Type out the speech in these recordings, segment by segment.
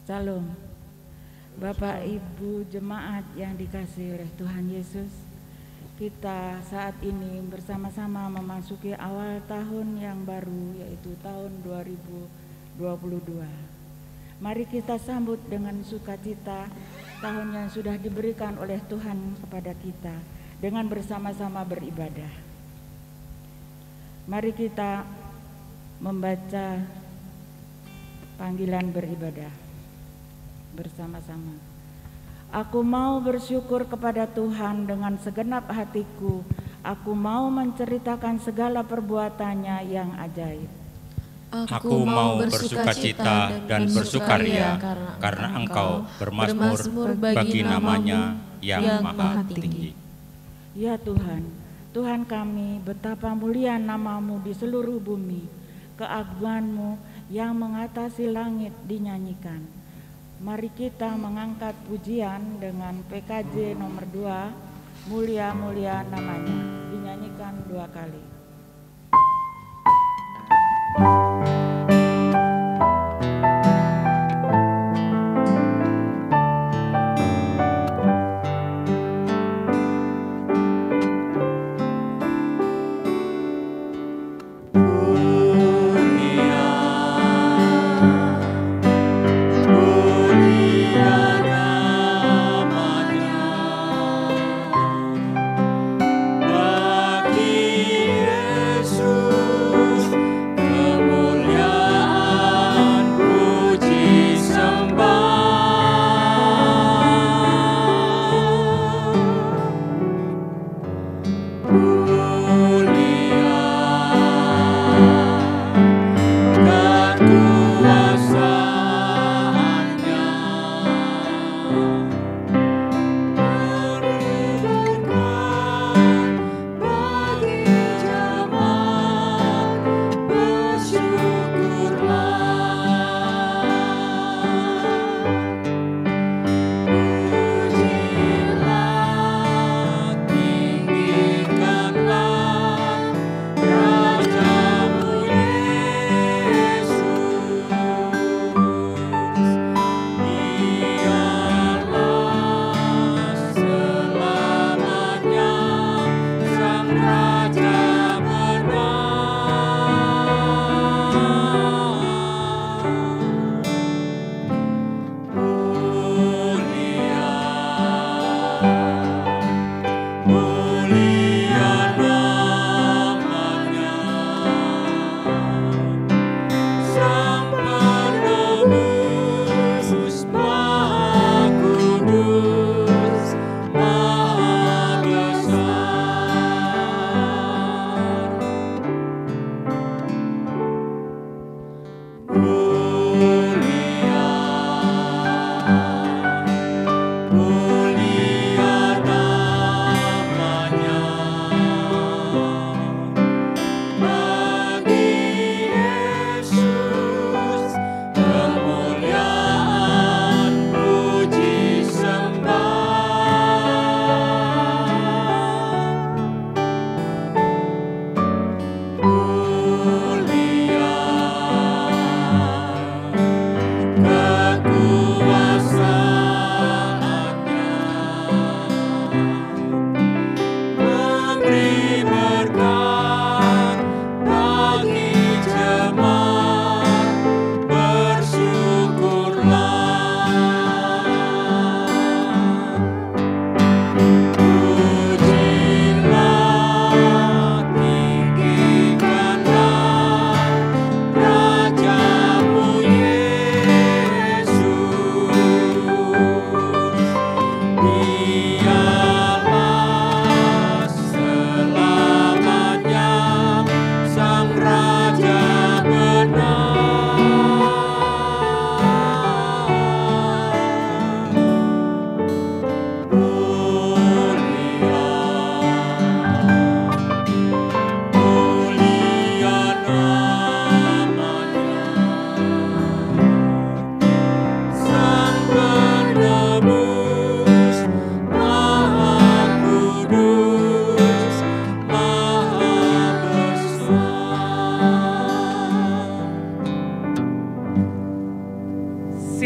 Salam, Bapak Ibu jemaat yang dikasihi oleh Tuhan Yesus. Kita saat ini bersama-sama memasuki awal tahun yang baru, yaitu tahun 2022. Mari kita sambut dengan sukacita tahun yang sudah diberikan oleh Tuhan kepada kita dengan bersama-sama beribadah. Mari kita membaca panggilan beribadah bersama-sama. Aku mau bersyukur kepada Tuhan dengan segenap hatiku. Aku mau menceritakan segala perbuatannya yang ajaib. Aku mau bersukacita dan bersukaria karena Engkau bermazmur bagi nama-Nya yang maha tinggi. Ya Tuhan, Tuhan kami, betapa mulia nama-Mu di seluruh bumi. Keagungan-Mu yang mengatasi langit dinyanyikan. Mari kita mengangkat pujian dengan PKJ nomor 2, mulia-mulia namanya, dinyanyikan 2 kali. Yeah.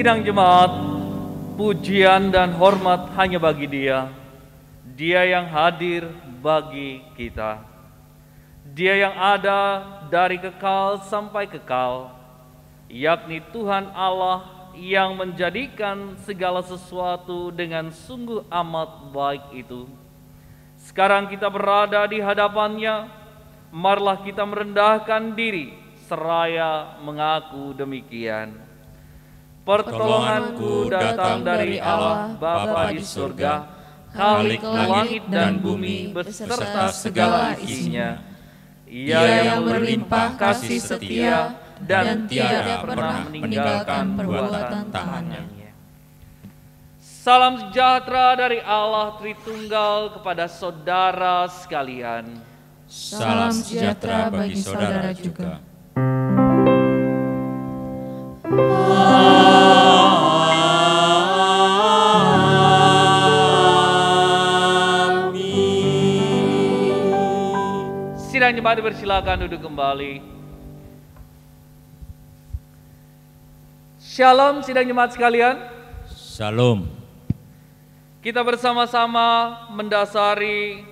Sidang jemaat, pujian dan hormat hanya bagi Dia. Dia yang hadir bagi kita. Dia yang ada dari kekal sampai kekal, yakni Tuhan Allah yang menjadikan segala sesuatu dengan sungguh amat baik itu. Sekarang kita berada di hadapan-Nya, marilah kita merendahkan diri seraya mengaku demikian. Pertolonganku datang dari Allah Bapa di surga, Khalik langit dan bumi beserta segala isinya. Ia yang berlimpah kasih setia dan tiada pernah meninggalkan perbuatan tangannya. Salam sejahtera dari Allah Tritunggal kepada saudara sekalian. Salam sejahtera bagi saudara juga. Sidang jemaat dipersilakan duduk kembali. Shalom sidang jemaat sekalian. Shalom. Kita bersama-sama mendasari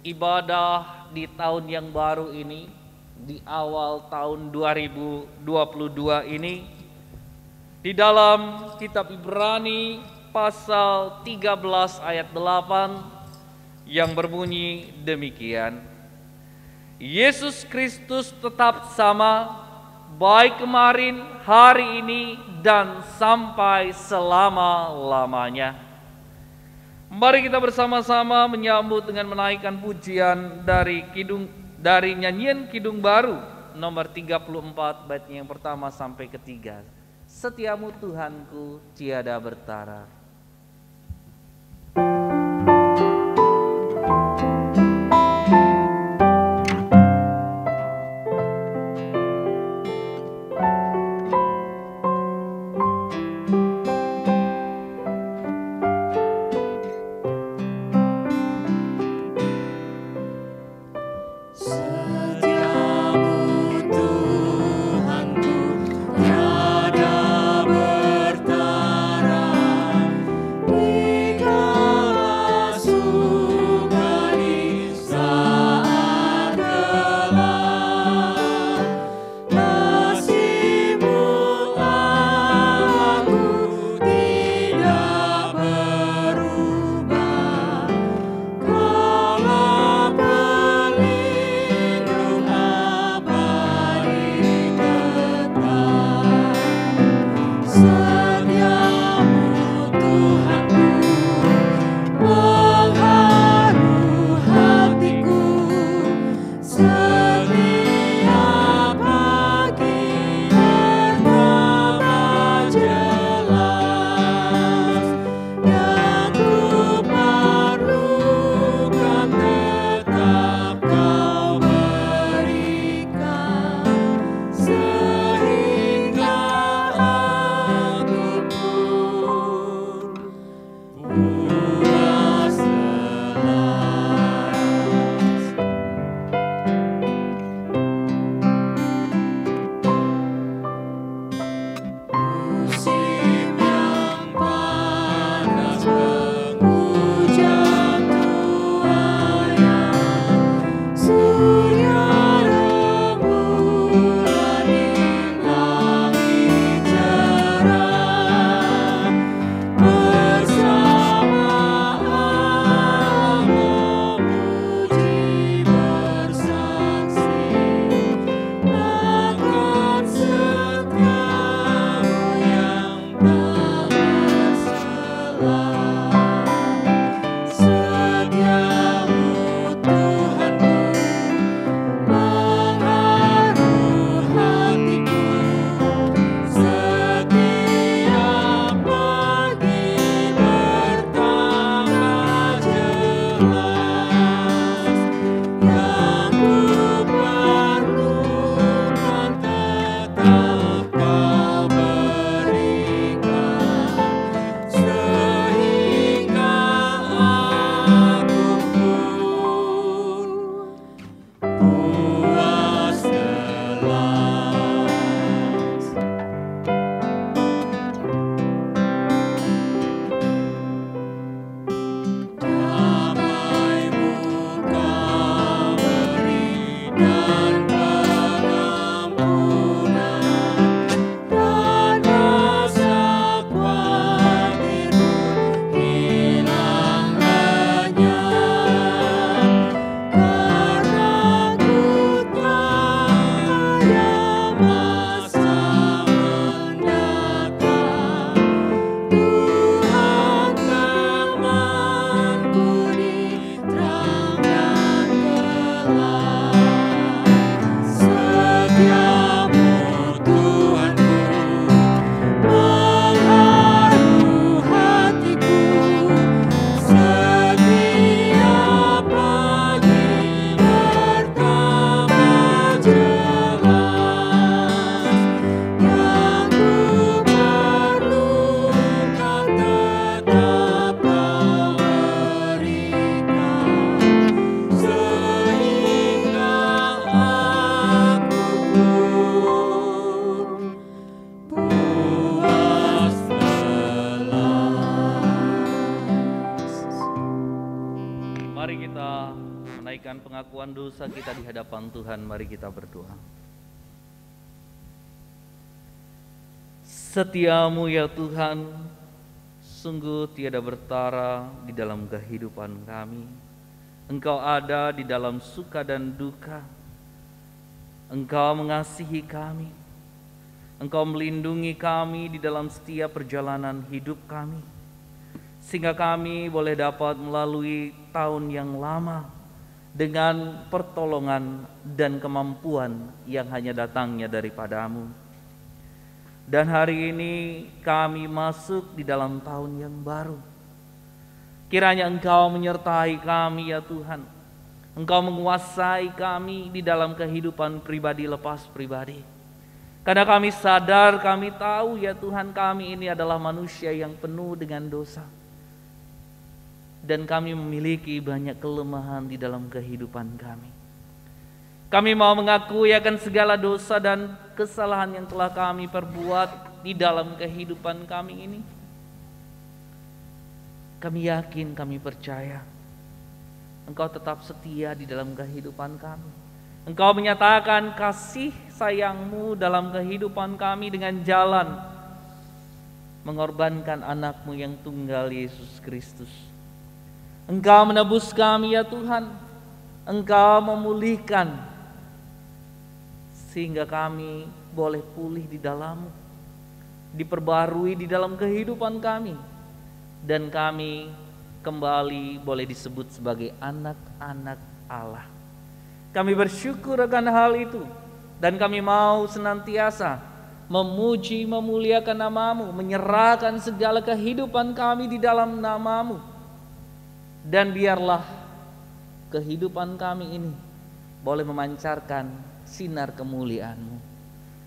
ibadah di tahun yang baru ini, di awal tahun 2022 ini, di dalam kitab Ibrani pasal 13 ayat 8 yang berbunyi demikian. Yesus Kristus tetap sama, baik kemarin, hari ini, dan sampai selama-lamanya. Mari kita bersama-sama menyambut dengan menaikkan pujian dari nyanyian Kidung Baru nomor 34 baitnya yang pertama sampai ketiga. Setiamu Tuhanku tiada bertara. menunaikan pengakuan dosa kita di hadapan Tuhan, mari kita berdoa. Setiamu ya Tuhan, sungguh tiada bertara di dalam kehidupan kami. Engkau ada di dalam suka dan duka. Engkau mengasihi kami. Engkau melindungi kami di dalam setiap perjalanan hidup kami, sehingga kami boleh dapat melalui tahun yang lama dengan pertolongan dan kemampuan yang hanya datangnya daripadamu. Dan hari ini kami masuk di dalam tahun yang baru. Kiranya Engkau menyertai kami ya Tuhan. Engkau menguasai kami di dalam kehidupan pribadi lepas pribadi. Karena kami sadar, kami tahu ya Tuhan, kami ini adalah manusia yang penuh dengan dosa. Dan kami memiliki banyak kelemahan di dalam kehidupan kami. Kami mau mengakui akan segala dosa dan kesalahan yang telah kami perbuat di dalam kehidupan kami ini. Kami yakin, kami percaya Engkau tetap setia di dalam kehidupan kami. Engkau menyatakan kasih sayang-Mu dalam kehidupan kami dengan jalan mengorbankan anak-Mu yang tunggal, Yesus Kristus. Engkau menebus kami ya Tuhan. Engkau memulihkan sehingga kami boleh pulih di dalam-Mu, diperbarui di dalam kehidupan kami, dan kami kembali boleh disebut sebagai anak-anak Allah. Kami bersyukur akan hal itu, dan kami mau senantiasa memuji, memuliakan nama-Mu, menyerahkan segala kehidupan kami di dalam nama-Mu. Dan biarlah kehidupan kami ini boleh memancarkan sinar kemuliaan-Mu.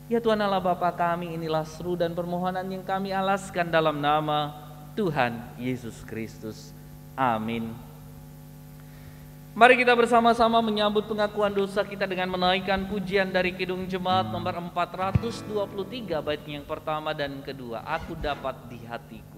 Ya Tuhan Allah Bapa kami, inilah seru dan permohonan yang kami alaskan dalam nama Tuhan Yesus Kristus. Amin. Mari kita bersama-sama menyambut pengakuan dosa kita dengan menaikkan pujian dari Kidung Jemaat nomor 423 bait yang pertama dan kedua. Aku dapat di hatiku.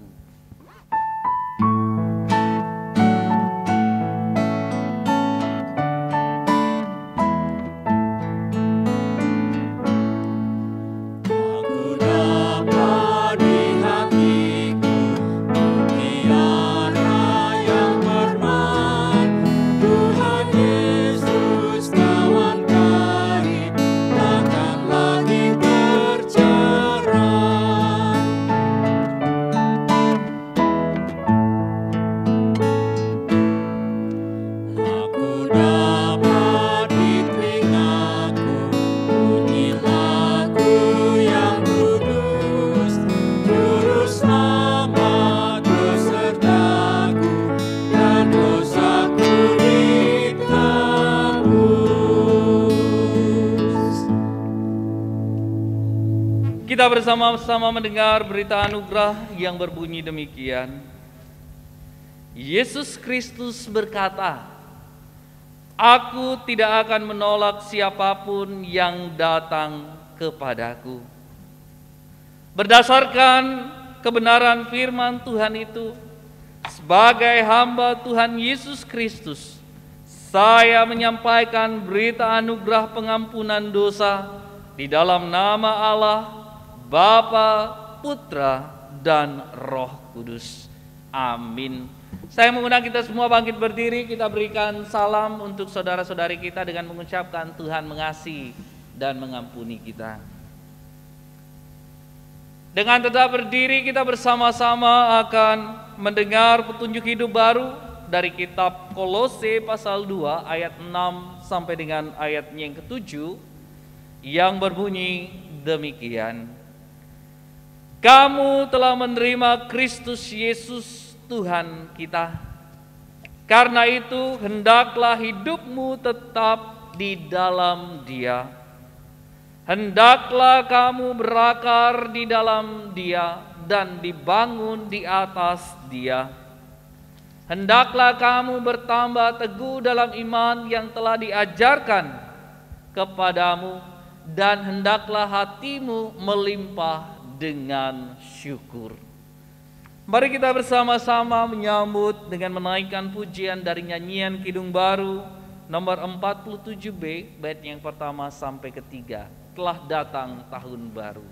Kita bersama-sama mendengar berita anugerah yang berbunyi demikian. Yesus Kristus berkata, "Aku tidak akan menolak siapapun yang datang kepadaku." Berdasarkan kebenaran firman Tuhan itu, sebagai hamba Tuhan Yesus Kristus, saya menyampaikan berita anugerah pengampunan dosa di dalam nama Allah, Bapa, Putra, dan Roh Kudus. Amin. Saya mengundang kita semua bangkit berdiri, kita berikan salam untuk saudara-saudari kita dengan mengucapkan Tuhan mengasihi dan mengampuni kita. Dengan tetap berdiri, kita bersama-sama akan mendengar petunjuk hidup baru dari kitab Kolose pasal 2 ayat 6 sampai dengan ayatnya yang ke-7 yang berbunyi demikian. Kamu telah menerima Kristus Yesus Tuhan kita. Karena itu hendaklah hidupmu tetap di dalam Dia. Hendaklah kamu berakar di dalam Dia dan dibangun di atas Dia. Hendaklah kamu bertambah teguh dalam iman yang telah diajarkan kepadamu, dan hendaklah hatimu melimpah dengan syukur. Mari kita bersama-sama menyambut dengan menaikkan pujian dari nyanyian Kidung Baru nomor 47B, bait yang pertama sampai ketiga. Telah datang tahun baru.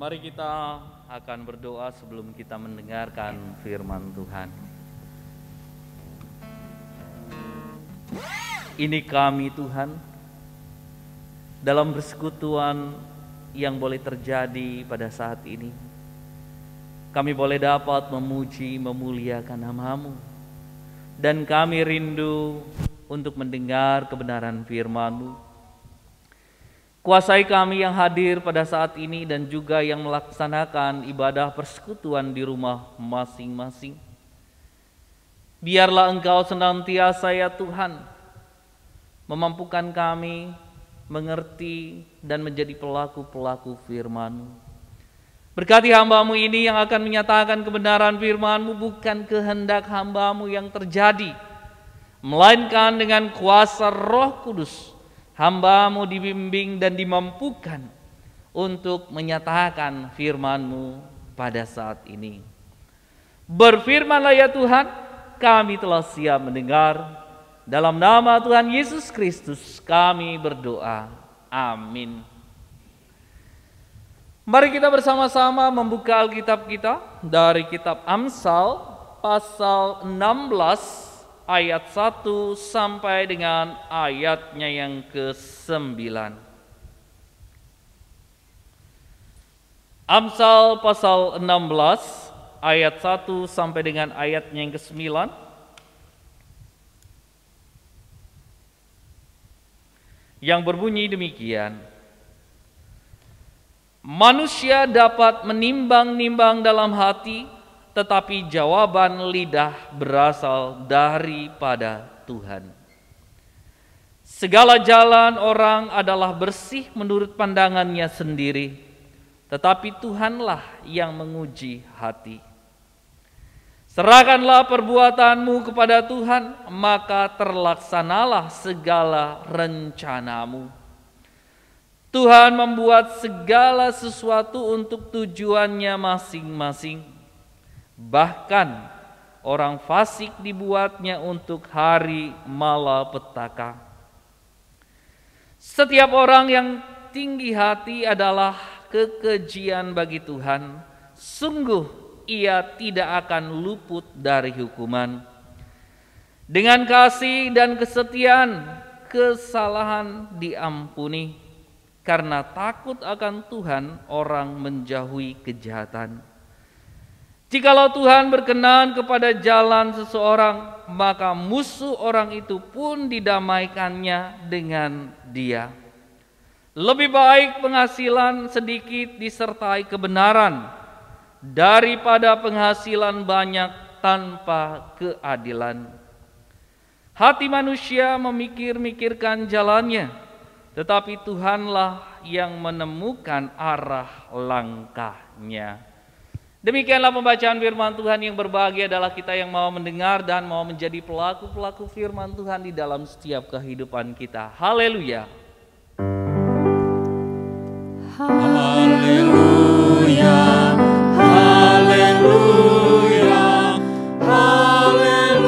Mari kita akan berdoa sebelum kita mendengarkan firman Tuhan. Ini kami Tuhan, dalam persekutuan yang boleh terjadi pada saat ini, kami boleh dapat memuji, memuliakan nama-Mu, dan kami rindu untuk mendengar kebenaran firman-Mu. Kuasai kami yang hadir pada saat ini dan juga yang melaksanakan ibadah persekutuan di rumah masing-masing. Biarlah Engkau senantiasa ya Tuhan memampukan kami mengerti dan menjadi pelaku-pelaku firman-Mu. Berkati hamba-Mu ini yang akan menyatakan kebenaran firman-Mu, bukan kehendak hamba-Mu yang terjadi, melainkan dengan kuasa Roh Kudus hamba-Mu dibimbing dan dimampukan untuk menyatakan firman-Mu pada saat ini. Berfirmanlah ya Tuhan, kami telah siap mendengar. Dalam nama Tuhan Yesus Kristus kami berdoa. Amin. Mari kita bersama-sama membuka Alkitab kita dari kitab Amsal pasal 16 ayat 1 sampai dengan ayatnya yang ke-9. Amsal pasal 16 ayat 1 sampai dengan ayatnya yang ke-9. Yang berbunyi demikian. Manusia dapat menimbang-nimbang dalam hati, tetapi jawaban lidah berasal daripada Tuhan. Segala jalan orang adalah bersih menurut pandangannya sendiri, tetapi Tuhanlah yang menguji hati. Serahkanlah perbuatanmu kepada Tuhan, maka terlaksanalah segala rencanamu. Tuhan membuat segala sesuatu untuk tujuannya masing-masing. Bahkan orang fasik dibuatnya untuk hari malapetaka. Setiap orang yang tinggi hati adalah kekejian bagi Tuhan. Sungguh ia tidak akan luput dari hukuman. Dengan kasih dan kesetiaan, kesalahan diampuni. Karena takut akan Tuhan, orang menjauhi kejahatan. Jikalau Tuhan berkenan kepada jalan seseorang, maka musuh orang itu pun didamaikannya dengan dia. Lebih baik penghasilan sedikit disertai kebenaran daripada penghasilan banyak tanpa keadilan. Hati manusia memikir-mikirkan jalannya, tetapi Tuhanlah yang menemukan arah langkahnya. Demikianlah pembacaan firman Tuhan. Yang berbahagia adalah kita yang mau mendengar dan mau menjadi pelaku-pelaku firman Tuhan di dalam setiap kehidupan kita. Haleluya. Haleluya, haleluya, haleluya.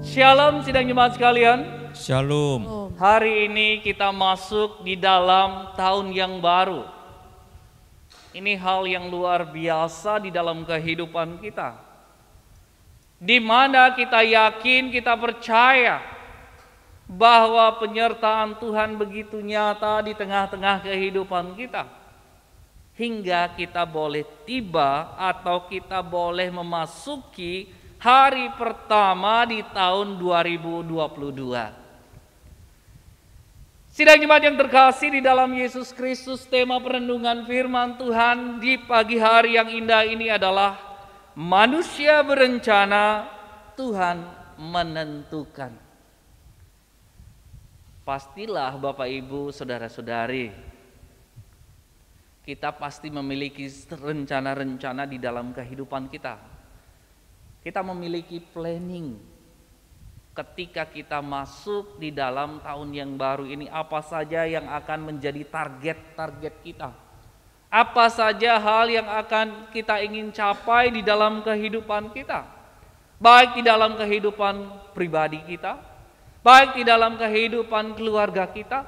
Shalom sidang jemaat sekalian. Shalom. Hari ini kita masuk di dalam tahun yang baru. Ini hal yang luar biasa di dalam kehidupan kita, di mana kita yakin, kita percaya bahwa penyertaan Tuhan begitu nyata di tengah-tengah kehidupan kita, hingga kita boleh tiba atau kita boleh memasuki hari pertama di tahun 2022. Sidang jemaat yang terkasih di dalam Yesus Kristus, tema perenungan firman Tuhan di pagi hari yang indah ini adalah manusia berencana, Tuhan menentukan. Pastilah Bapak Ibu, saudara-saudari, kita pasti memiliki rencana-rencana di dalam kehidupan kita. Kita memiliki planning. Ketika kita masuk di dalam tahun yang baru ini, apa saja yang akan menjadi target-target kita? Apa saja hal yang akan kita ingin capai di dalam kehidupan kita? Baik di dalam kehidupan pribadi kita, baik di dalam kehidupan keluarga kita,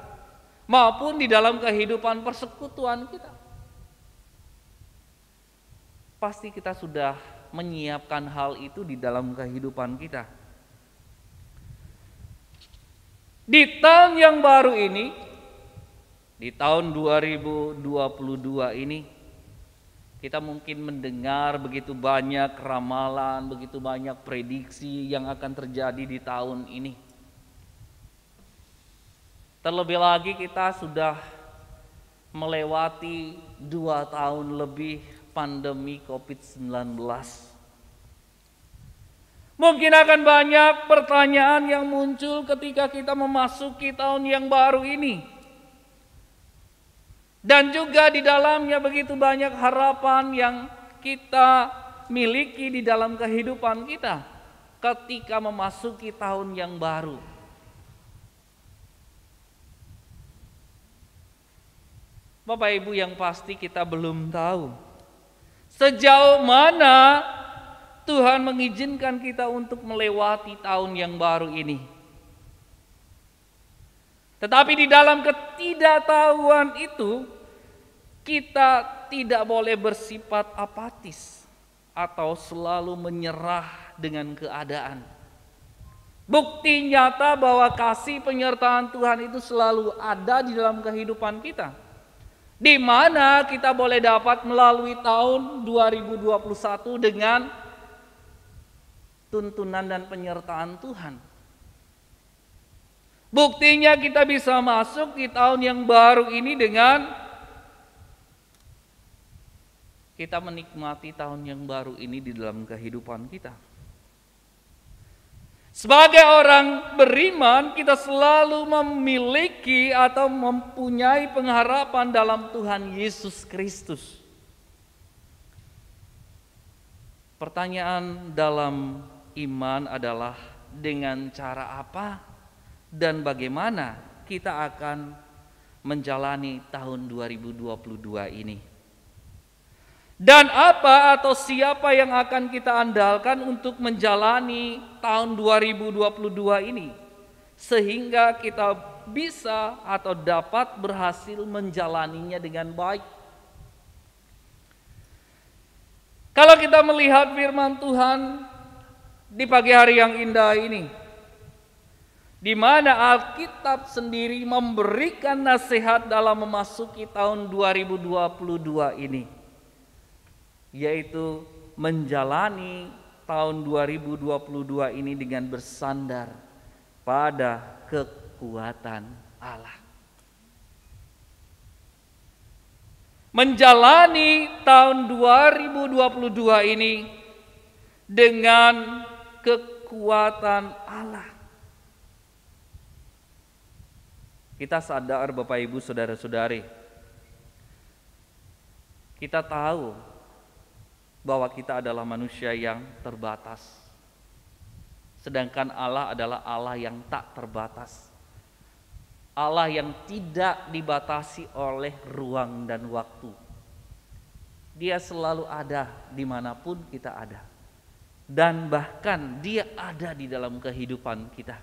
maupun di dalam kehidupan persekutuan kita. Pasti kita sudah menyiapkan hal itu di dalam kehidupan kita. Di tahun yang baru ini, di tahun 2022 ini, kita mungkin mendengar begitu banyak ramalan, begitu banyak prediksi yang akan terjadi di tahun ini. Terlebih lagi kita sudah melewati 2 tahun lebih pandemi COVID-19. Mungkin akan banyak pertanyaan yang muncul ketika kita memasuki tahun yang baru ini. Dan juga di dalamnya begitu banyak harapan yang kita miliki di dalam kehidupan kita ketika memasuki tahun yang baru. Bapak Ibu, yang pasti kita belum tahu sejauh mana Tuhan mengizinkan kita untuk melewati tahun yang baru ini. Tetapi di dalam ketidaktahuan itu, kita tidak boleh bersifat apatis atau selalu menyerah dengan keadaan. Bukti nyata bahwa kasih penyertaan Tuhan itu selalu ada di dalam kehidupan kita, di mana kita boleh dapat melalui tahun 2021 dengan tuntunan dan penyertaan Tuhan. Buktinya kita bisa masuk di tahun yang baru ini dengan kita menikmati tahun yang baru ini di dalam kehidupan kita. Sebagai orang beriman, kita selalu memiliki atau mempunyai pengharapan dalam Tuhan Yesus Kristus. Pertanyaan dalam iman adalah dengan cara apa dan bagaimana kita akan menjalani tahun 2022 ini. Dan apa atau siapa yang akan kita andalkan untuk menjalani tahun 2022 ini, sehingga kita bisa atau dapat berhasil menjalaninya dengan baik. Kalau kita melihat firman Tuhan di pagi hari yang indah ini, di mana Alkitab sendiri memberikan nasihat dalam memasuki tahun 2022 ini, yaitu menjalani tahun 2022 ini dengan bersandar pada kekuatan Allah. Menjalani tahun 2022 ini dengan kekuatan Allah. Kita sadar Bapak Ibu Saudara-saudari, kita tahu bahwa kita adalah manusia yang terbatas. Sedangkan Allah adalah Allah yang tak terbatas. Allah yang tidak dibatasi oleh ruang dan waktu. Dia selalu ada dimanapun kita ada. Dan bahkan dia ada di dalam kehidupan kita.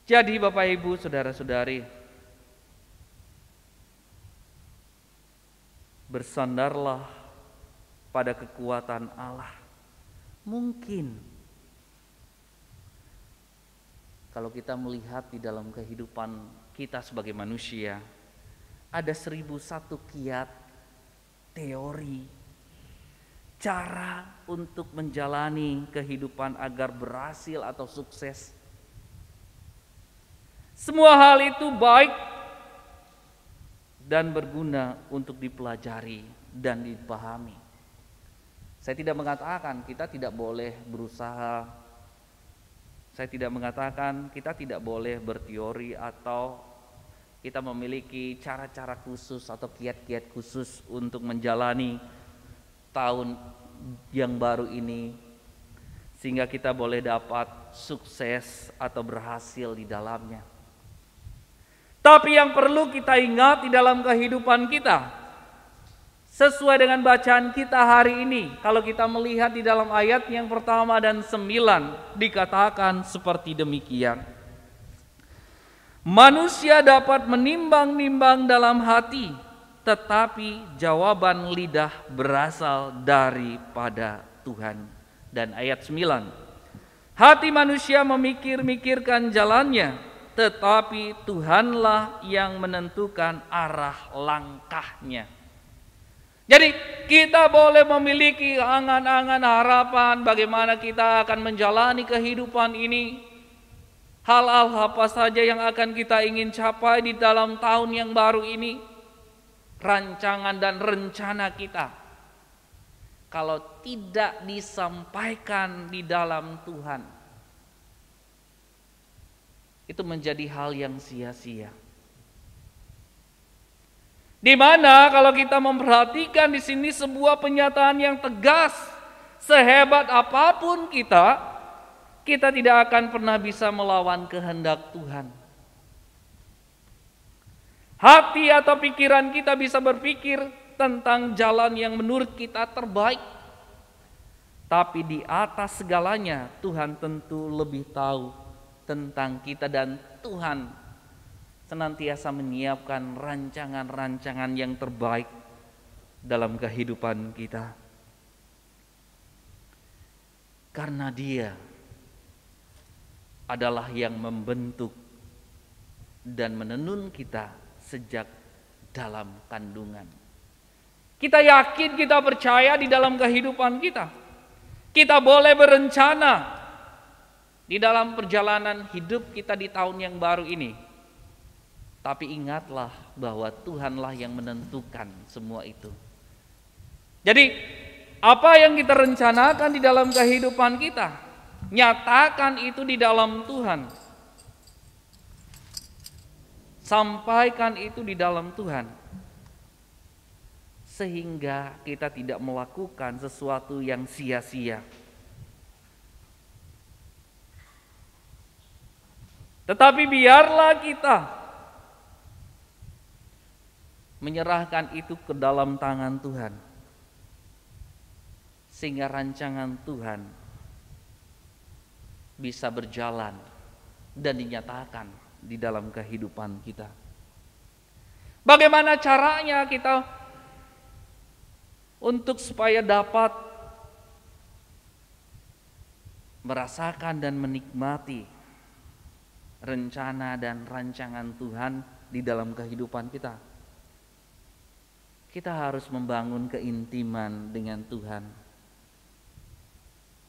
Jadi Bapak Ibu Saudara-saudari, bersandarlah pada kekuatan Allah. Mungkin kalau kita melihat di dalam kehidupan kita sebagai manusia, ada 1001 kiat, teori, cara untuk menjalani kehidupan agar berhasil atau sukses. Semua hal itu baik dan berguna untuk dipelajari dan dipahami. Saya tidak mengatakan kita tidak boleh berusaha. Saya tidak mengatakan kita tidak boleh berteori atau kita memiliki cara-cara khusus atau kiat-kiat khusus untuk menjalani tahun yang baru ini, sehingga kita boleh dapat sukses atau berhasil di dalamnya. Tapi yang perlu kita ingat di dalam kehidupan kita, sesuai dengan bacaan kita hari ini, kalau kita melihat di dalam ayat yang pertama dan 9 dikatakan seperti demikian. Manusia dapat menimbang-nimbang dalam hati, tetapi jawaban lidah berasal daripada Tuhan. Dan ayat 9, hati manusia memikir-mikirkan jalannya, tetapi Tuhanlah yang menentukan arah langkahnya. Jadi kita boleh memiliki angan-angan harapan bagaimana kita akan menjalani kehidupan ini. Hal-hal apa saja yang akan kita ingin capai di dalam tahun yang baru ini. Rancangan dan rencana kita, kalau tidak disampaikan di dalam Tuhan, itu menjadi hal yang sia-sia. Di mana kalau kita memperhatikan di sini sebuah pernyataan yang tegas, sehebat apapun kita tidak akan pernah bisa melawan kehendak Tuhan. Hati atau pikiran kita bisa berpikir tentang jalan yang menurut kita terbaik. Tapi di atas segalanya Tuhan tentu lebih tahu tentang kita, dan Tuhan senantiasa menyiapkan rancangan-rancangan yang terbaik dalam kehidupan kita. Karena Dia adalah yang membentuk dan menenun kita sejak dalam kandungan. Kita yakin, kita percaya di dalam kehidupan kita. Kita boleh berencana di dalam perjalanan hidup kita di tahun yang baru ini. Tapi ingatlah bahwa Tuhanlah yang menentukan semua itu. Jadi Apa yang kita rencanakan di dalam kehidupan kita, nyatakan itu di dalam Tuhan. Sampaikan itu di dalam Tuhan. Sehingga kita tidak melakukan sesuatu yang sia-sia. Tetapi biarlah kita menyerahkan itu ke dalam tangan Tuhan. Sehingga rancangan Tuhan bisa berjalan dan dinyatakan di dalam kehidupan kita. Bagaimana caranya kita untuk supaya dapat merasakan dan menikmati rencana dan rancangan Tuhan di dalam kehidupan kita? Kita harus membangun keintiman dengan Tuhan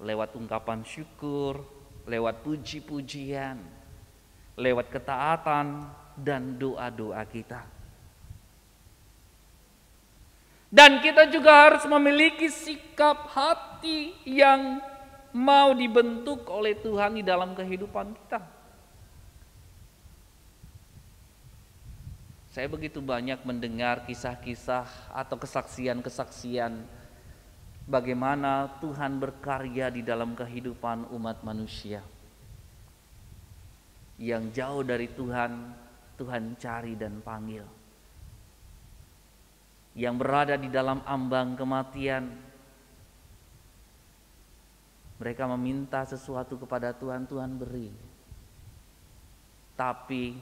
lewat ungkapan syukur, lewat puji-pujian, lewat ketaatan dan doa-doa kita. Dan kita juga harus memiliki sikap hati yang mau dibentuk oleh Tuhan di dalam kehidupan kita. Saya begitu banyak mendengar kisah-kisah atau kesaksian-kesaksian bagaimana Tuhan berkarya di dalam kehidupan umat manusia. Yang jauh dari Tuhan, Tuhan cari dan panggil. Yang berada di dalam ambang kematian, mereka meminta sesuatu kepada Tuhan, Tuhan beri. Tapi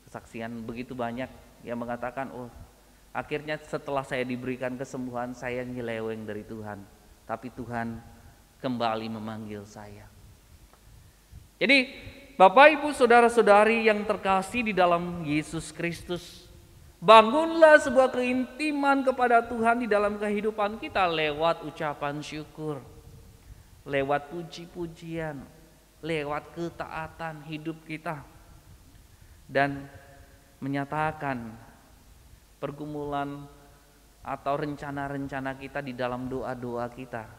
kesaksian begitu banyak yang mengatakan, oh akhirnya setelah saya diberikan kesembuhan, saya nyeleweng dari Tuhan. Tapi Tuhan kembali memanggil saya. Jadi Bapak Ibu Saudara-saudari yang terkasih di dalam Yesus Kristus, bangunlah sebuah keintiman kepada Tuhan di dalam kehidupan kita lewat ucapan syukur, lewat puji-pujian, lewat ketaatan hidup kita, dan menyatakan pergumulan atau rencana-rencana kita di dalam doa-doa kita.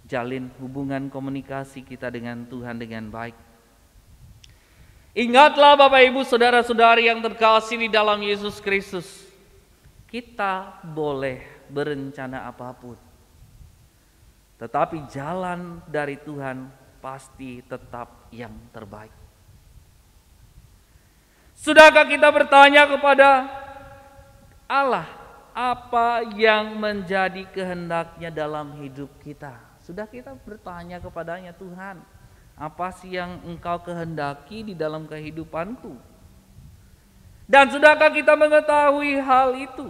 Jalin hubungan komunikasi kita dengan Tuhan dengan baik. Ingatlah Bapak Ibu Saudara-saudari yang terkasih di dalam Yesus Kristus, kita boleh berencana apapun, tetapi jalan dari Tuhan pasti tetap yang terbaik. Sudahkah kita bertanya kepada Allah apa yang menjadi kehendaknya dalam hidup kita? Sudah kita bertanya kepadanya, Tuhan, apa sih yang Engkau kehendaki di dalam kehidupanku? Dan sudahkah kita mengetahui hal itu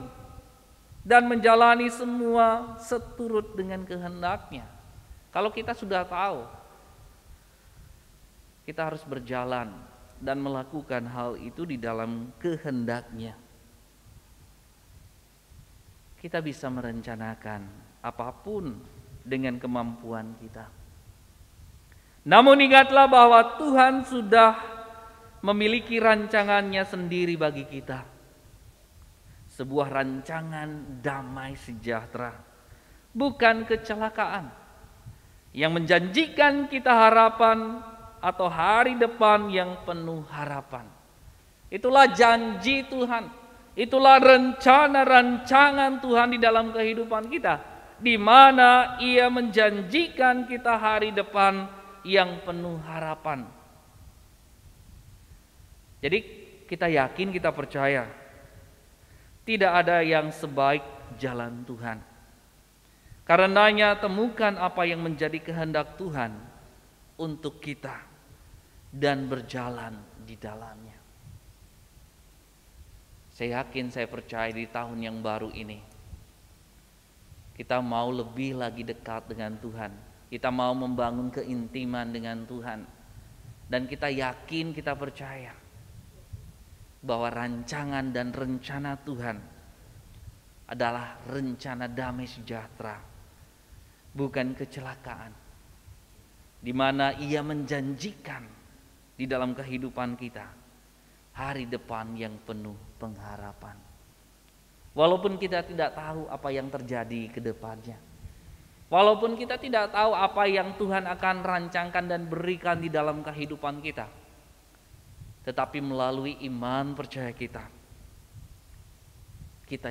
dan menjalani semua seturut dengan kehendaknya? Kalau kita sudah tahu, kita harus berjalan dan melakukan hal itu di dalam kehendaknya. Kita bisa merencanakan apapun dengan kemampuan kita. Namun ingatlah bahwa Tuhan sudah memiliki rancangannya sendiri bagi kita. Sebuah rancangan damai sejahtera, bukan kecelakaan, yang menjanjikan kita harapan atau hari depan yang penuh harapan. Itulah janji Tuhan, itulah rencana rancangan Tuhan di dalam kehidupan kita, di mana Ia menjanjikan kita hari depan yang penuh harapan. Jadi kita yakin, kita percaya tidak ada yang sebaik jalan Tuhan. Karenanya temukan apa yang menjadi kehendak Tuhan untuk kita dan berjalan di dalamnya. Saya yakin, saya percaya di tahun yang baru ini kita mau lebih lagi dekat dengan Tuhan. Kita mau membangun keintiman dengan Tuhan. Dan kita yakin, kita percaya bahwa rancangan dan rencana Tuhan adalah rencana damai sejahtera, bukan kecelakaan, di mana Ia menjanjikan di dalam kehidupan kita hari depan yang penuh pengharapan. Walaupun kita tidak tahu apa yang terjadi ke depannya. Walaupun kita tidak tahu apa yang Tuhan akan rancangkan dan berikan di dalam kehidupan kita. Tetapi melalui iman percaya kita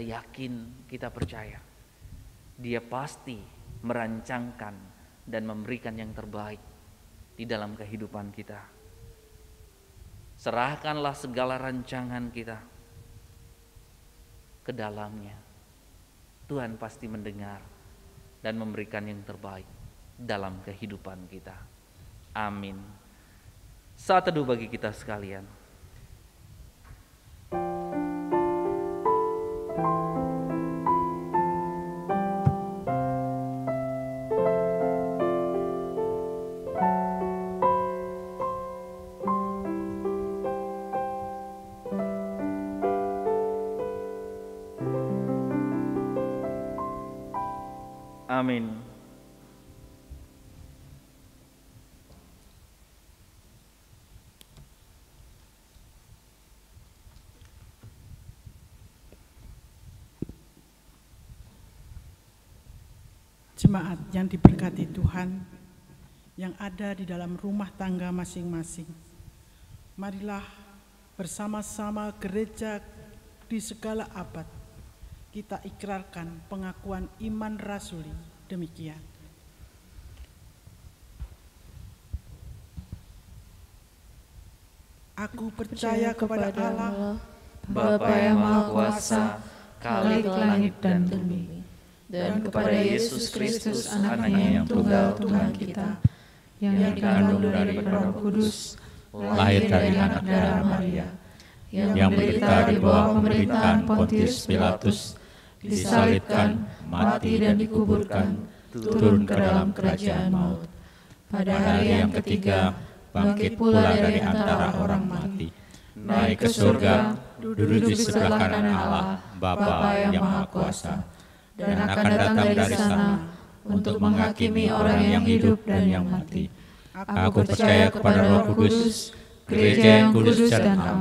yakin, kita percaya Dia pasti merancangkan dan memberikan yang terbaik di dalam kehidupan kita. Serahkanlah segala rancangan kita ke dalamnya. Tuhan pasti mendengar dan memberikan yang terbaik dalam kehidupan kita. Amin. Saat teduh bagi kita sekalian. Amin. Jemaat yang diberkati Tuhan, yang ada di dalam rumah tangga masing-masing, marilah bersama-sama gereja di segala abad kita ikrarkan pengakuan iman rasuli demikian. Aku percaya kepada Allah, Bapa yang Maha Kuasa, Khalik langit dan bumi, dan kepada Yesus Kristus, Anaknya yang tunggal Tuhan kita, yang dikandung dari Roh Kudus, lahir dari anak darah Maria, yang menderita di bawah pemerintahan Pontius Pilatus, disalibkan, mati dan dikuburkan, turun ke dalam kerajaan maut. Pada hari yang ketiga, bangkit pula dari antara orang mati, naik ke surga, duduk di sebelah kanan Allah, Bapa yang Maha Kuasa, dan akan datang dari sana untuk menghakimi orang yang hidup dan yang mati. Aku percaya kepada Roh Kudus, gereja yang kudus dan am,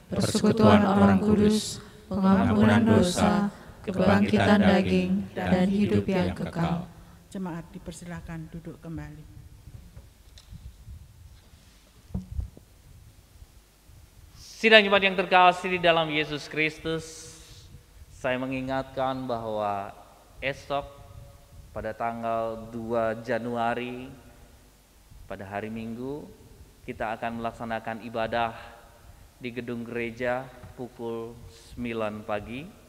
persekutuan orang kudus, pengampunan dosa, kebangkitan daging, dan hidup yang kekal. Jemaat dipersilakan duduk kembali. Sidang jemaat yang terkasih di dalam Yesus Kristus, saya mengingatkan bahwa esok pada tanggal 2 Januari pada hari Minggu kita akan melaksanakan ibadah di gedung gereja pukul 9 pagi.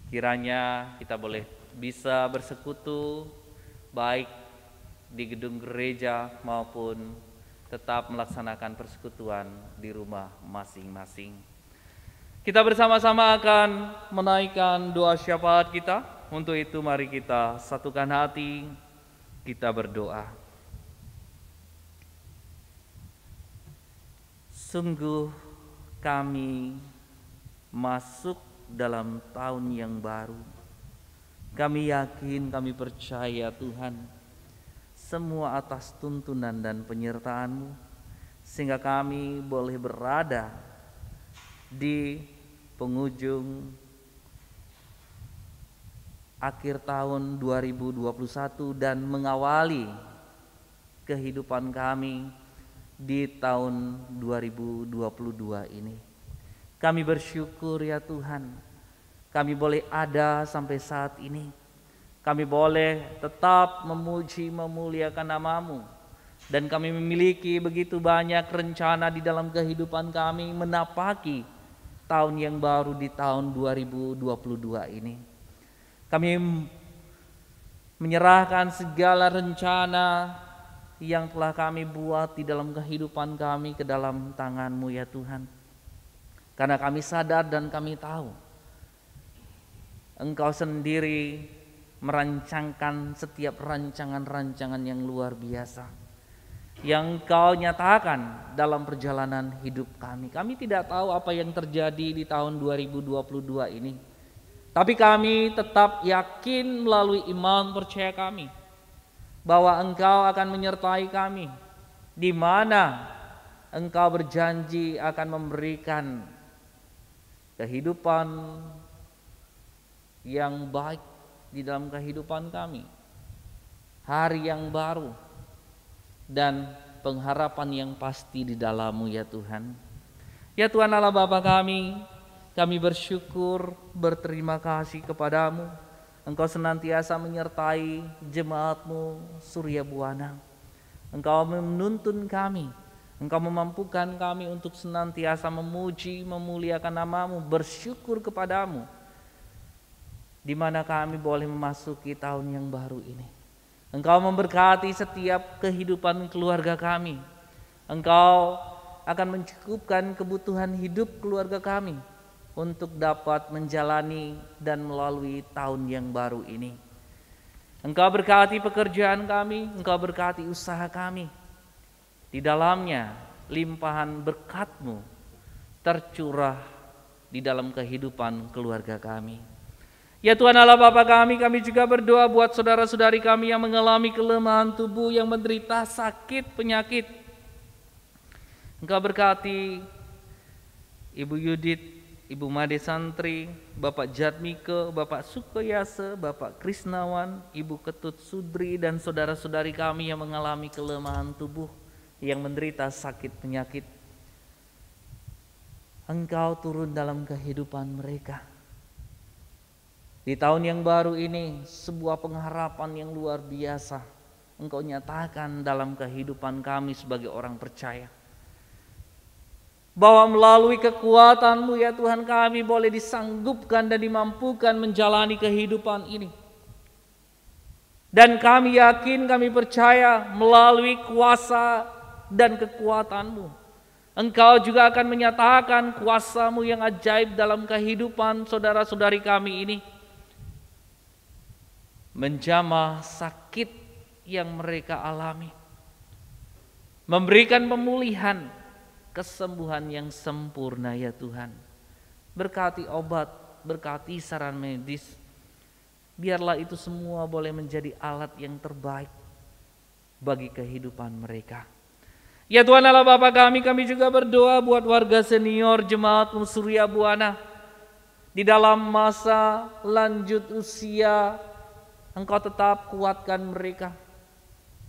Kiranya kita boleh bisa bersekutu baik di gedung gereja maupun tetap melaksanakan persekutuan di rumah masing-masing. Kita bersama-sama akan menaikkan doa syafaat kita. Untuk itu mari kita satukan hati, kita berdoa. Sungguh kami masuk dalam tahun yang baru. Kami yakin, kami percaya Tuhan, semua atas tuntunan dan penyertaan-Mu, sehingga kami boleh berada di penghujung akhir tahun 2021 dan mengawali kehidupan kami di tahun 2022 ini. Kami bersyukur ya Tuhan, kami boleh ada sampai saat ini. Kami boleh tetap memuji, memuliakan nama-Mu. Dan kami memiliki begitu banyak rencana di dalam kehidupan kami menapaki tahun yang baru di tahun 2022 ini. Kami menyerahkan segala rencana yang telah kami buat di dalam kehidupan kami ke dalam tangan-Mu ya Tuhan. Karena kami sadar dan kami tahu Engkau sendiri merancangkan setiap rancangan-rancangan yang luar biasa yang Engkau nyatakan dalam perjalanan hidup kami. Kami tidak tahu apa yang terjadi di tahun 2022 ini, tapi kami tetap yakin melalui iman percaya kami bahwa Engkau akan menyertai kami, di mana Engkau berjanji akan memberikan kehidupan yang baik di dalam kehidupan kami, hari yang baru, dan pengharapan yang pasti di dalam-Mu ya Tuhan. Ya Tuhan Allah Bapa kami bersyukur, berterima kasih kepadamu. Engkau senantiasa menyertai jemaat-Mu Surya Buana. Engkau menuntun kami, Engkau memampukan kami untuk senantiasa memuji, memuliakan nama-Mu, bersyukur kepadamu, di mana kami boleh memasuki tahun yang baru ini. Engkau memberkati setiap kehidupan keluarga kami. Engkau akan mencukupkan kebutuhan hidup keluarga kami untuk dapat menjalani dan melalui tahun yang baru ini. Engkau berkati pekerjaan kami, Engkau berkati usaha kami. Di dalamnya limpahan berkat-Mu tercurah di dalam kehidupan keluarga kami. Ya Tuhan Allah Bapa kami juga berdoa buat saudara-saudari kami yang mengalami kelemahan tubuh, yang menderita sakit penyakit. Engkau berkati Ibu Yudit, Ibu Made Santri, Bapak Jatmike, Bapak Sukoyase, Bapak Krisnawan, Ibu Ketut Sudri, dan saudara-saudari kami yang mengalami kelemahan tubuh, yang menderita sakit penyakit. Engkau turun dalam kehidupan mereka. Di tahun yang baru ini, sebuah pengharapan yang luar biasa Engkau nyatakan dalam kehidupan kami sebagai orang percaya. Bahwa melalui kekuatan-Mu ya Tuhan, kami boleh disanggupkan dan dimampukan menjalani kehidupan ini. Dan kami yakin, kami percaya melalui kuasa dan kekuatan-Mu, Engkau juga akan menyatakan kuasa-Mu yang ajaib dalam kehidupan saudara-saudari kami ini. Menjamah sakit yang mereka alami, memberikan pemulihan, kesembuhan yang sempurna ya Tuhan. Berkati obat, berkati saran medis, biarlah itu semua boleh menjadi alat yang terbaik bagi kehidupan mereka. Ya Tuhan Allah Bapa kami juga berdoa buat warga senior jemaat-Mu Surya Buana. Di dalam masa lanjut usia, Engkau tetap kuatkan mereka.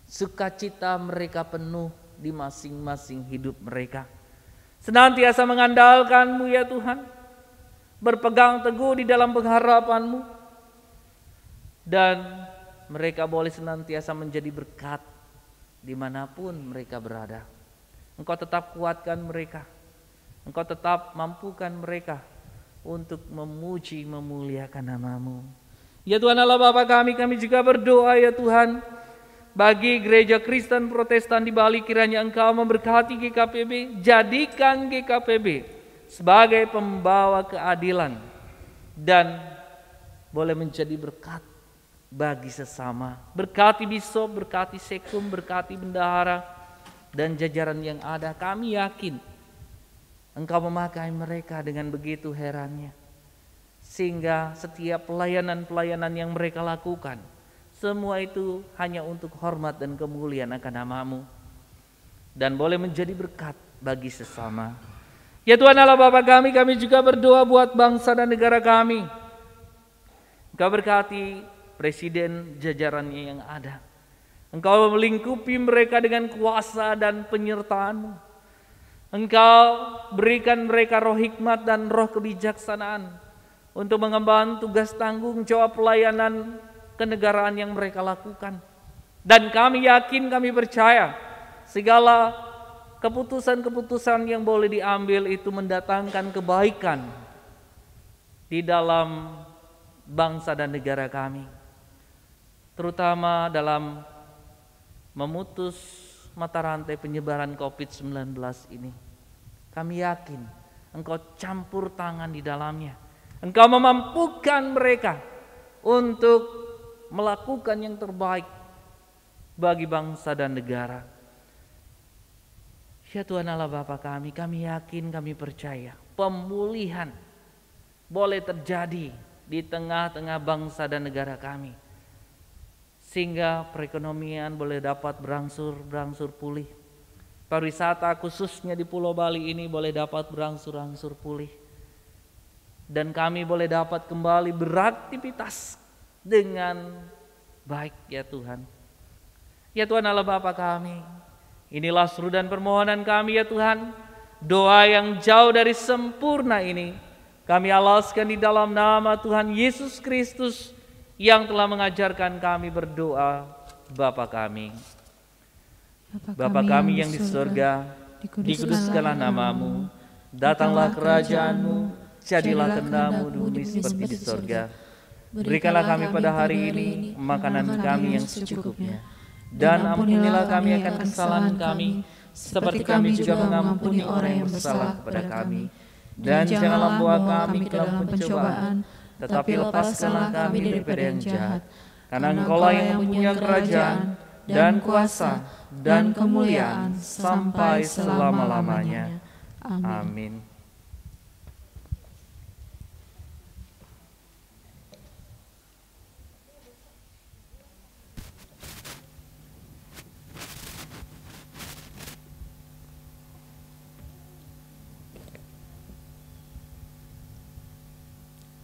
Sukacita mereka penuh di masing-masing hidup mereka. Senantiasa mengandalkan-Mu ya Tuhan. Berpegang teguh di dalam pengharapan-Mu. Dan mereka boleh senantiasa menjadi berkat dimanapun mereka berada. Engkau tetap kuatkan mereka. Engkau tetap mampukan mereka untuk memuji, memuliakan nama-Mu. Ya Tuhan Allah Bapa kami juga berdoa ya Tuhan, bagi gereja Kristen Protestan di Bali, kiranya Engkau memberkati GKPB, jadikan GKPB sebagai pembawa keadilan dan boleh menjadi berkat bagi sesama. Berkati bisop, berkati sekum, berkati bendahara dan jajaran yang ada. Kami yakin Engkau memakai mereka dengan begitu herannya, sehingga setiap pelayanan-pelayanan yang mereka lakukan, semua itu hanya untuk hormat dan kemuliaan akan nama-Mu, dan boleh menjadi berkat bagi sesama. Ya Tuhan Allah Bapa kami juga berdoa buat bangsa dan negara kami. Engkau berkati presiden jajarannya yang ada. Engkau melingkupi mereka dengan kuasa dan penyertaan-Mu. Engkau berikan mereka roh hikmat dan roh kebijaksanaan untuk mengemban tugas tanggung jawab pelayanan kenegaraan yang mereka lakukan. Dan kami yakin, kami percaya segala keputusan-keputusan yang boleh diambil itu mendatangkan kebaikan di dalam bangsa dan negara kami, terutama dalam memutus mata rantai penyebaran COVID-19 ini. Kami yakin Engkau campur tangan di dalamnya. Engkau memampukan mereka untuk melakukan yang terbaik bagi bangsa dan negara. Ya Tuhan Allah Bapa kami yakin, kami percaya pemulihan boleh terjadi di tengah-tengah bangsa dan negara kami, sehingga perekonomian boleh dapat berangsur pulih. Pariwisata khususnya di Pulau Bali ini boleh dapat berangsur pulih. dan kami boleh dapat kembali beraktivitas dengan baik ya Tuhan. Ya Tuhan Allah Bapa kami, inilah seru dan permohonan kami ya Tuhan. Doa yang jauh dari sempurna ini kami alaskan di dalam nama Tuhan Yesus Kristus yang telah mengajarkan kami berdoa. Bapa kami, Bapa kami yang di surga, dikuduskanlah namamu, datanglah kerajaanmu, jadilah kehendak-Mu di bumi seperti di surga. Berikanlah kami pada hari ini makanan kami yang secukupnya, dan ampunilah kami akan kesalahan kami, seperti kami juga mengampuni orang yang bersalah kepada kami. Dan janganlah membawa kami ke dalam pencobaan, tetapi lepaskanlah kami daripada yang jahat. Karena Engkau-lah yang mempunyai kerajaan dan kuasa dan kemuliaan sampai selama-lamanya. Amin.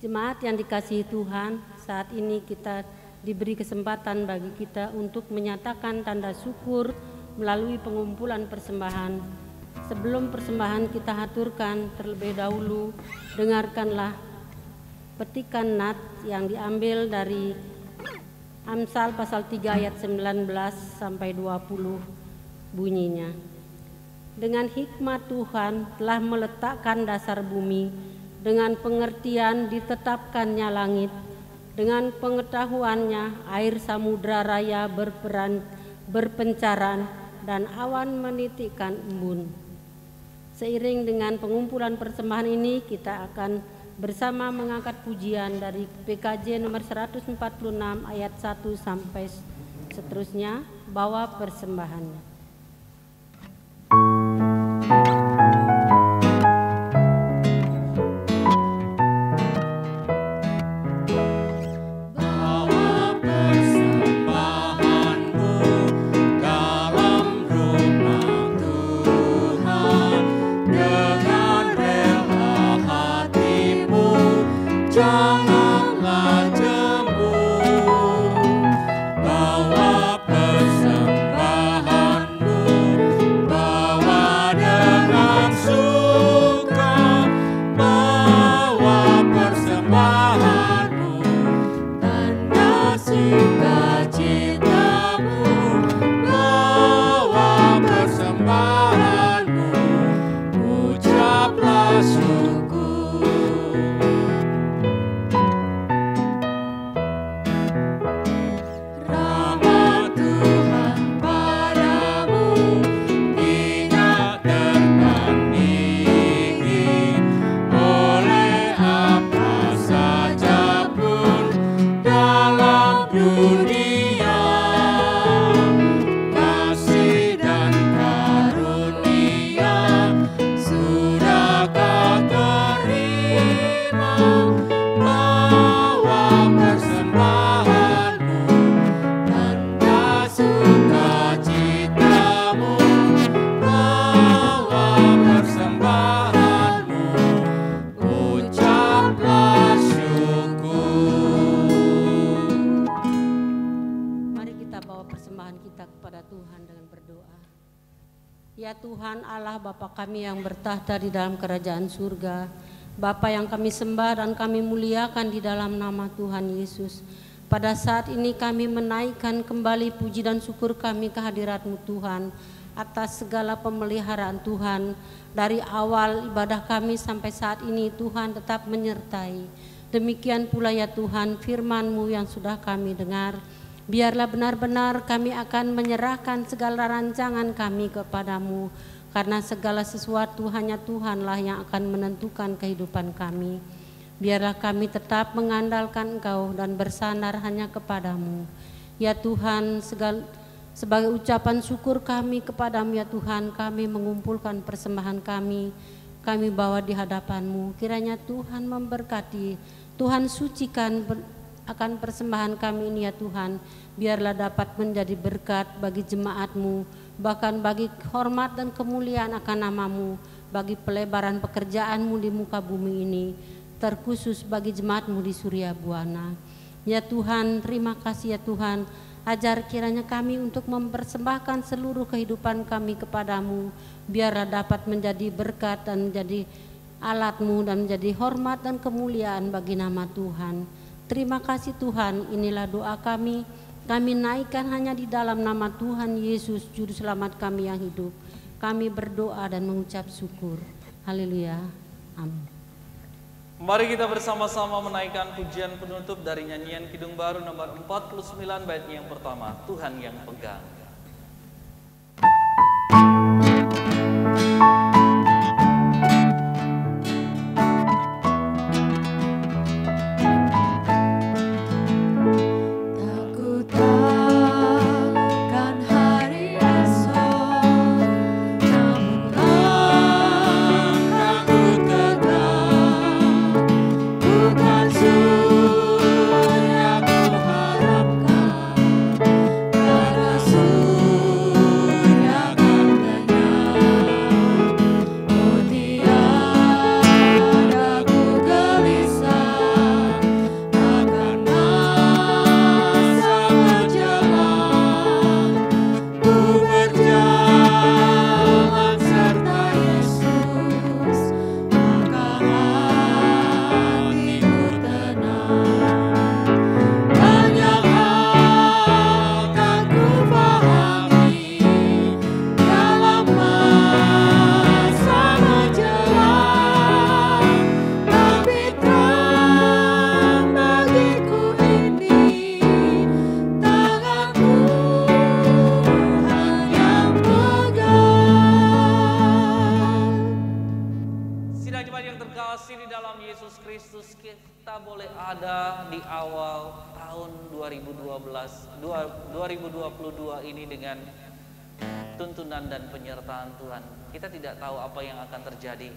Jemaat yang dikasihi Tuhan, saat ini kita diberi kesempatan bagi kita untuk menyatakan tanda syukur melalui pengumpulan persembahan. Sebelum persembahan kita haturkan, terlebih dahulu dengarkanlah petikan nats yang diambil dari Amsal pasal 3 ayat 19 sampai 20 bunyinya. Dengan hikmat Tuhan telah meletakkan dasar bumi, dengan pengertian ditetapkannya langit, dengan pengetahuannya air samudra raya berpencaran dan awan menitikkan embun. Seiring dengan pengumpulan persembahan ini, kita akan bersama mengangkat pujian dari PKJ nomor 146 ayat 1 sampai seterusnya. Bawa persembahannya. Ya Tuhan Allah Bapa kami yang bertahta di dalam kerajaan surga, Bapa yang kami sembah dan kami muliakan di dalam nama Tuhan Yesus. Pada saat ini kami menaikkan kembali puji dan syukur kami ke hadirat-Mu Tuhan, atas segala pemeliharaan Tuhan. Dari awal ibadah kami sampai saat ini Tuhan tetap menyertai. Demikian pula ya Tuhan firman-Mu yang sudah kami dengar. Biarlah benar-benar kami akan menyerahkan segala rancangan kami kepadamu, karena segala sesuatu hanya Tuhanlah yang akan menentukan kehidupan kami. Biarlah kami tetap mengandalkan Engkau dan bersandar hanya kepadamu. Ya Tuhan, sebagai ucapan syukur kami kepadamu ya Tuhan, kami mengumpulkan persembahan kami bawa di hadapan-Mu. Kiranya Tuhan memberkati, Tuhan sucikan akan persembahan kami ini ya Tuhan, biarlah dapat menjadi berkat bagi jemaat-Mu, bahkan bagi hormat dan kemuliaan akan nama-Mu, bagi pelebaran pekerjaan-Mu di muka bumi ini. terkhusus bagi jemaat-Mu di Surya Buana. Ya Tuhan, terima kasih ya Tuhan, ajar kiranya kami untuk mempersembahkan seluruh kehidupan kami kepadamu, biarlah dapat menjadi berkat dan menjadi alat-Mu dan menjadi hormat dan kemuliaan bagi nama Tuhan. Terima kasih Tuhan, inilah doa kami naikkan hanya di dalam nama Tuhan Yesus, Juru Selamat kami yang hidup. Kami berdoa dan mengucap syukur. Haleluya. Amin. Mari kita bersama-sama menaikkan pujian penutup dari nyanyian Kidung Baru nomor 49 baitnya yang pertama, Tuhan yang pegang. Kita boleh ada di awal tahun 2022 ini dengan tuntunan dan penyertaan Tuhan. Kita tidak tahu apa yang akan terjadi,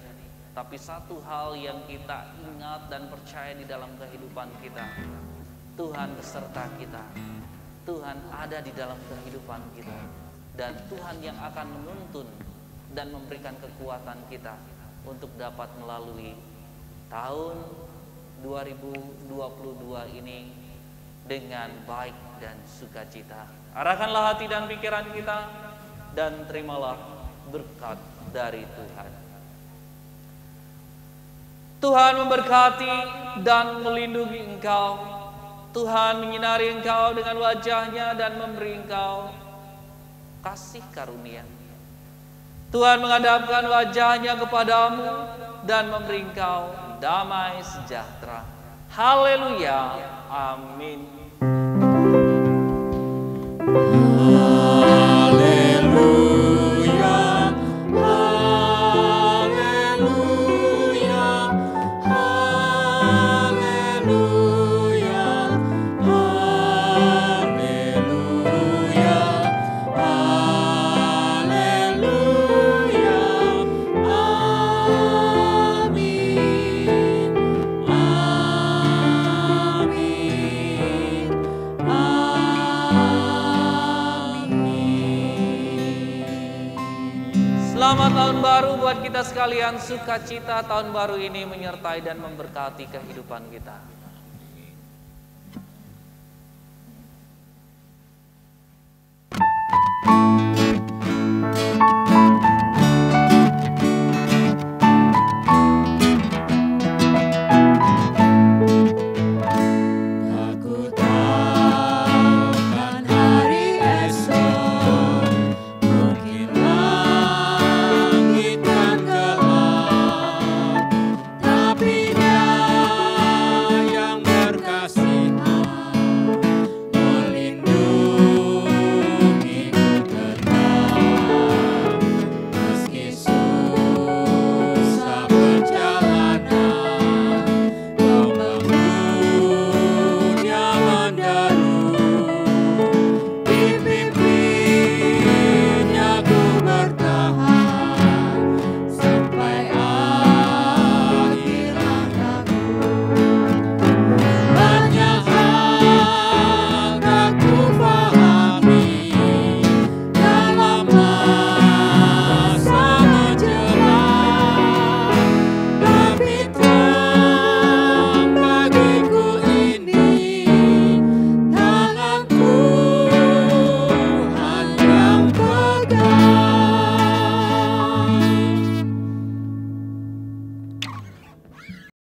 tapi satu hal yang kita ingat dan percaya di dalam kehidupan kita, Tuhan beserta kita. Tuhan ada di dalam kehidupan kita, dan Tuhan yang akan menuntun dan memberikan kekuatan kita untuk dapat melalui tahun 2022 ini dengan baik dan sukacita. Arahkanlah hati dan pikiran kita dan terimalah berkat dari Tuhan. Tuhan memberkati dan melindungi engkau. Tuhan menyinari engkau dengan wajah-Nya dan memberi engkau kasih karunia. Tuhan menghadapkan wajah-Nya kepadamu dan memberi engkau damai sejahtera. Haleluya. Amin. Haleluya. Haleluya. Haleluya. Haleluya. Haleluya. Selamat tahun baru buat kita sekalian. Sukacita tahun baru ini menyertai dan memberkati kehidupan kita.